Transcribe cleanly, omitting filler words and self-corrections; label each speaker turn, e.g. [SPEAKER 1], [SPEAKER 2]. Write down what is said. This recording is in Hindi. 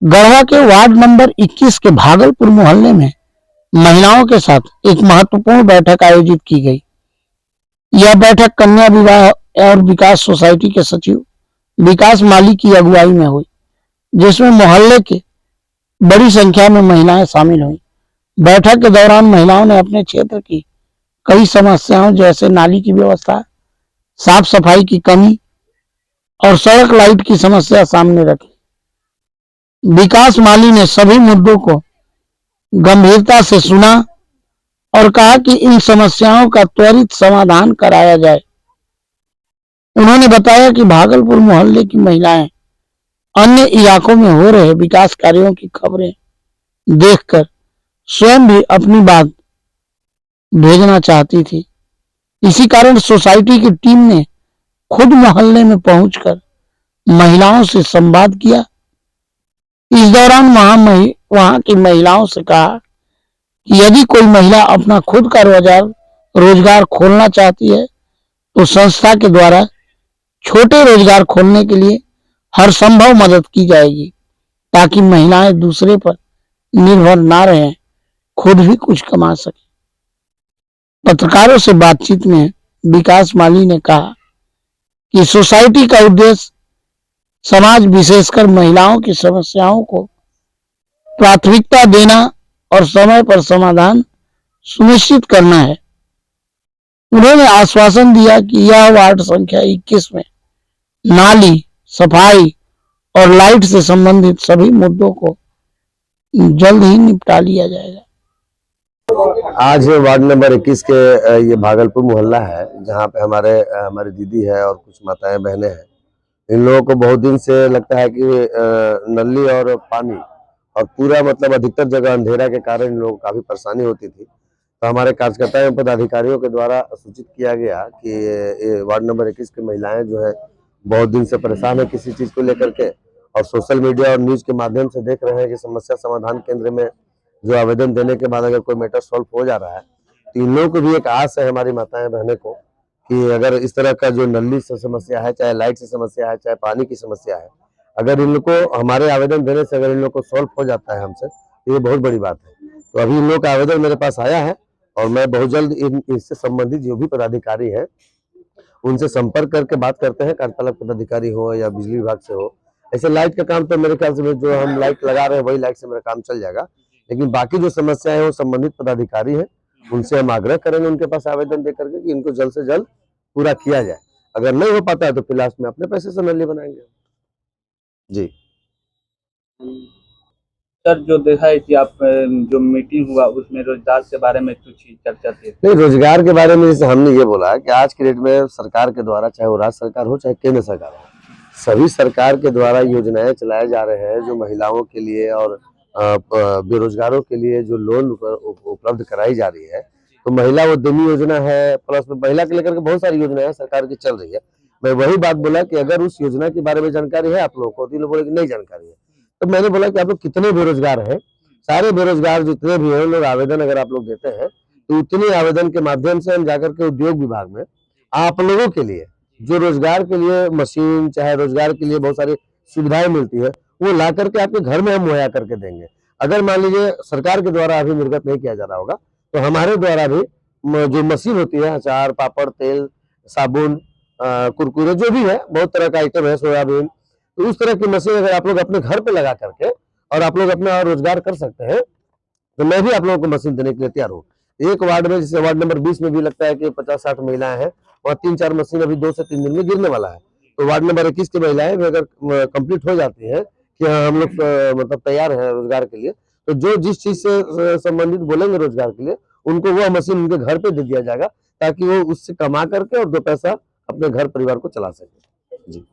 [SPEAKER 1] गढ़वा के वार्ड नंबर 21 के भागलपुर मोहल्ले में महिलाओं के साथ एक महत्वपूर्ण बैठक आयोजित की गई। यह बैठक कन्या विवाह और विकास सोसाइटी के सचिव विकास माली की अगुवाई में हुई, जिसमें मोहल्ले के बड़ी संख्या में महिलाएं शामिल हुई। बैठक के दौरान महिलाओं ने अपने क्षेत्र की कई समस्याओं जैसे नाली की व्यवस्था, साफ सफाई की कमी और सड़क लाइट की समस्या सामने रखी। विकास माली ने सभी मुद्दों को गंभीरता से सुना और कहा कि इन समस्याओं का त्वरित समाधान कराया जाए। उन्होंने बताया कि भागलपुर मोहल्ले की महिलाएं अन्य इलाकों में हो रहे विकास कार्यों की खबरें देखकर स्वयं भी अपनी बात भेजना चाहती थी। इसी कारण सोसाइटी की टीम ने खुद मोहल्ले में पहुंचकर महिलाओं से संवाद किया। इस दौरान वहां की महिलाओं से कहा कि यदि कोई महिला अपना खुद का रोजगार खोलना चाहती है तो संस्था के द्वारा छोटे रोजगार खोलने के लिए हर संभव मदद की जाएगी, ताकि महिलाएं दूसरे पर निर्भर ना रहें, खुद भी कुछ कमा सके। पत्रकारों से बातचीत में विकास माली ने कहा कि सोसाइटी का उद्देश्य समाज विशेषकर महिलाओं की समस्याओं को प्राथमिकता देना और समय पर समाधान सुनिश्चित करना है। उन्होंने आश्वासन दिया कि यह वार्ड संख्या 21 में नाली, सफाई और लाइट से संबंधित सभी मुद्दों को जल्द ही निपटा लिया जाएगा।
[SPEAKER 2] आज वार्ड नंबर 21 के ये भागलपुर मोहल्ला है, जहाँ पे हमारी दीदी है और कुछ माताएं बहनें हैं। इन लोगों को बहुत दिन से लगता है कि नली और पानी और पूरा मतलब अधिकतर जगह अंधेरा के कारण इन लोगों को काफी परेशानी होती थी। तो हमारे कार्यकर्ताओं एवं पदाधिकारियों के द्वारा सूचित किया गया कि ये वार्ड नंबर 21 की महिलाएं जो है बहुत दिन से परेशान है किसी चीज को लेकर के, और सोशल मीडिया और न्यूज के माध्यम से देख रहे हैं कि समस्या समाधान केंद्र में जो आवेदन देने के बाद अगर कोई मैटर सॉल्व हो जा रहा है, तो इन लोगों को भी एक आस है हमारी माताएं बहनें को कि अगर इस तरह का जो नली से समस्या है, चाहे लाइट से समस्या है, चाहे पानी की समस्या है, अगर इन लोग को हमारे आवेदन देने से अगर इन लोग को सॉल्व हो जाता है हमसे, तो ये बहुत बड़ी बात है। तो अभी इन लोग का आवेदन मेरे पास आया है और मैं बहुत जल्द इससे संबंधित जो भी पदाधिकारी है उनसे संपर्क करके बात करते हैं, कार्यपालक पदाधिकारी हो या बिजली विभाग से हो। ऐसे लाइट का काम तो मेरे ख्याल से जो हम लाइट लगा रहे हैं वही लाइट से मेरा काम चल जाएगा, लेकिन बाकी जो समस्या है वो संबंधित पदाधिकारी है, उनसे हम आग्रह करेंगे उनके पास आवेदन दे करके कि इनको जल्द से जल्द पूरा किया जाए। अगर नहीं हो पाता है तो फिर लास्ट में अपने पैसे से नली बनाएंगे। जी
[SPEAKER 3] सर, जो देखा है कि आप जो मीटिंग हुआ उसमें रोजगार के बारे में कुछ चर्चा थी?
[SPEAKER 2] नहीं, रोजगार के बारे में जैसे हमने ये बोला कि आज की डेट में सरकार के द्वारा, चाहे वो राज्य सरकार हो चाहे केंद्र सरकार हो, सभी सरकार के द्वारा योजनाएं चलाए जा रहे हैं जो महिलाओं के लिए और बेरोजगारों के लिए जो लोन उपलब्ध कराई जा रही है। तो महिला उद्यमी योजना है, प्लस महिला के लेकर के बहुत सारी योजनाएं सरकार की चल रही है। मैं वही बात बोला कि अगर उस योजना के बारे में जानकारी है आप लोगों को, तो लोग बोले कि नहीं जानकारी है, तो मैंने बोला कि आप लोग कितने बेरोजगार हैं, सारे बेरोजगार जितने भी हैं लोग आवेदन अगर आप लोग देते हैं तो उतने आवेदन के माध्यम से हम जाकर के उद्योग विभाग में आप लोगों के लिए जो रोजगार के लिए मशीन, चाहे रोजगार के लिए बहुत सारी सुविधाएं मिलती है, वो ला करके आपके घर में हम मुहैया करके देंगे। अगर मान लीजिए सरकार के द्वारा अभी निर्गत नहीं किया जा रहा होगा तो हमारे द्वारा भी जो मशीन होती है, अचार, पापड़, तेल, साबुन, कुरकुरे, जो भी है बहुत तरह का आइटम है, सोयाबीन, तो उस तरह की मशीन अगर आप लोग अपने घर पे लगा करके और आप लोग अपना रोजगार कर सकते हैं तो मैं भी आप लोगों को मशीन देने के लिए तैयार हूँ। एक वार्ड में, जैसे वार्ड नंबर 20 में भी लगता है कि 50-60 महिलाएं हैं और 3-4 मशीन अभी 2 से 3 दिन में गिरने वाला है। तो वार्ड नंबर 21 की महिलाएं भी अगर कंप्लीट हो जाती है कि हाँ हम लोग मतलब तैयार हैं रोजगार के लिए, तो जो जिस चीज से संबंधित बोलेंगे रोजगार के लिए, उनको वो मशीन उनके घर पे दे दिया जाएगा, ताकि वो उससे कमा करके और 2 पैसा अपने घर परिवार को चला सके। जी।